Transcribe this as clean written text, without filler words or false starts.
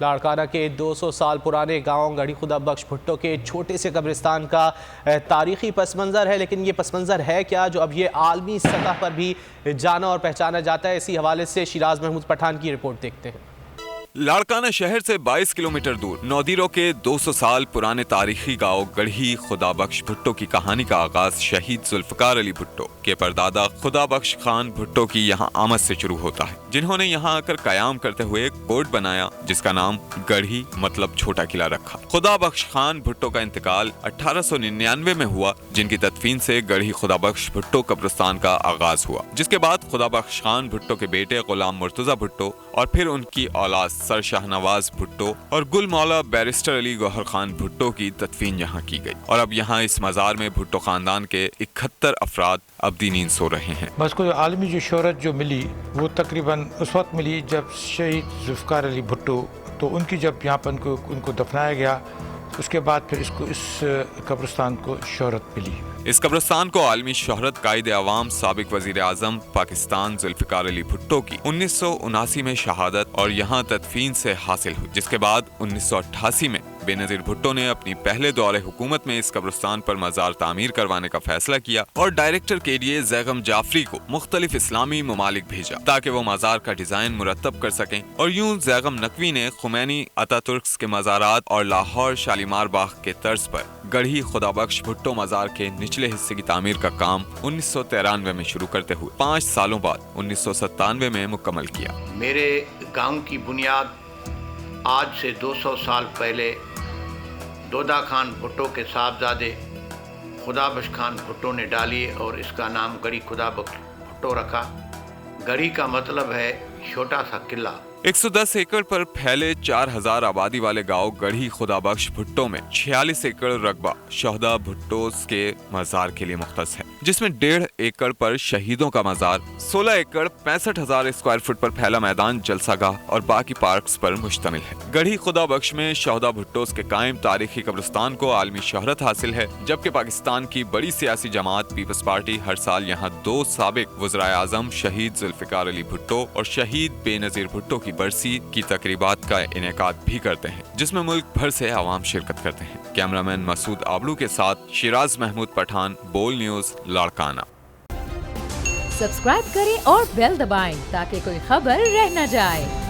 लाड़काना के 200 साल पुराने गांव गढ़ी खुदा बख्श भुट्टो के छोटे से कब्रिस्तान का तारीखी पस मंज़र है, लेकिन ये पस मंज़र है क्या जो अब ये आलमी सतह पर भी जाना और पहचाना जाता है। इसी हवाले से शिराज महमूद पठान की रिपोर्ट देखते हैं। लाड़काना शहर से 22 किलोमीटर दूर नौदीरों के 200 साल पुराने तारीखी गांव गढ़ी खुदा बख्श भुट्टो की कहानी का आगाज शहीद जुल्फकार अली भुट्टो के परदादा खुदा बख्श खान भुट्टो की यहाँ आमद से शुरू होता है, जिन्होंने यहाँ आकर कयाम करते हुए एक कोट बनाया जिसका नाम गढ़ी मतलब छोटा किला रखा। खुदा बख्श खान भुट्टो का इंतकाल 1899 में हुआ, जिनकी तदफीन से गढ़ी खुदा बख्श भुट्टो कब्रिस्तान का आगाज हुआ, जिसके बाद खुदा बख्श खान भुट्टो के बेटे गुलाम मुर्तजा भुट्टो और फिर उनकी औलाद सर शाहनवाज भुट्टो और गुल मौला बैरिस्टर अली गौहर खान भुट्टो की तदफीन यहाँ की गई। और अब यहाँ इस मजार में भुट्टो खानदान के 71 अफराद अब्दी नींद सो रहे हैं। बस कोई आलमी जो शोहरत जो मिली वो तकरीबन उस वक्त मिली जब शहीद जुल्फकार अली भुट्टो तो उनकी जब यहाँ पर उनको दफनाया गया, उसके बाद फिर इस कब्रिस्तान को शोहरत मिली। इस कब्रिस्तान को आलमी शोहरत कायदे अवाम साबिक वजीर आजम पाकिस्तान जुल्फिकार अली भुट्टो की 1979 में शहादत और यहाँ तदफीन से हासिल हुई, जिसके बाद 1988 में बेनजीर भुट्टो ने अपनी पहले दौरे हुकूमत में इस कब्रिस्तान पर मजार तामीर करवाने का फैसला किया और डायरेक्टर के लिए जैगम जाफरी को मुख्तलिफ इस्लामी ममालिक भेजा ताकि वो मजार का डिजाइन मुरतब कर सकें। और यूं जैगम नकवी ने खुमैनी अतातुर्क के मजारात और लाहौर शालीमार बाग के तर्ज पर गढ़ी खुदा बख्श भुट्टो मजार के निचले हिस्से की तामीर का काम 1993 में शुरू करते हुए 5 सालों बाद 1997 में मुकम्मल किया। मेरे गांव की बुनियाद आज से 200 साल पहले दोदा खान भुट्टो के साहबजादे खुदा बख्श खान भुट्टो ने डाली और इसका नाम गढ़ी खुदा बख्श भुट्टो रखा। गढ़ी का मतलब है छोटा सा किला। 110 एकड़ पर फैले 4000 आबादी वाले गांव गढ़ी खुदा बख्श भुट्टो में 46 एकड़ रकबा शहदा भुट्टोस के मजार के लिए मुख्तस है, जिसमें 1.5 एकड़ पर शहीदों का मजार, 16 एकड़ 65,000 स्क्वायर फुट पर फैला मैदान जलसागाह और बाकी पार्क्स पर मुश्तमिल है। गढ़ी खुदा बख्श में शहदा भुट्टोस के कायम तारीखी कब्रिस्तान को आलमी शोहरत हासिल है, जबकि पाकिस्तान की बड़ी सियासी जमात पीपल्स पार्टी हर साल यहाँ 2 साबिक वज़राए आज़म शहीद जुल्फिकार अली भुट्टो और शहीद बेनजीर भुट्टो की बरसी की तकरीबात का इनेकाद भी करते हैं, जिसमें मुल्क भर से आवाम शिरकत करते हैं। कैमरामैन मसूद आबलू के साथ शिराज महमूद पठान, बोल न्यूज, लाड़काना। सब्सक्राइब करें और बेल दबाएं ताकि कोई खबर रह न जाए।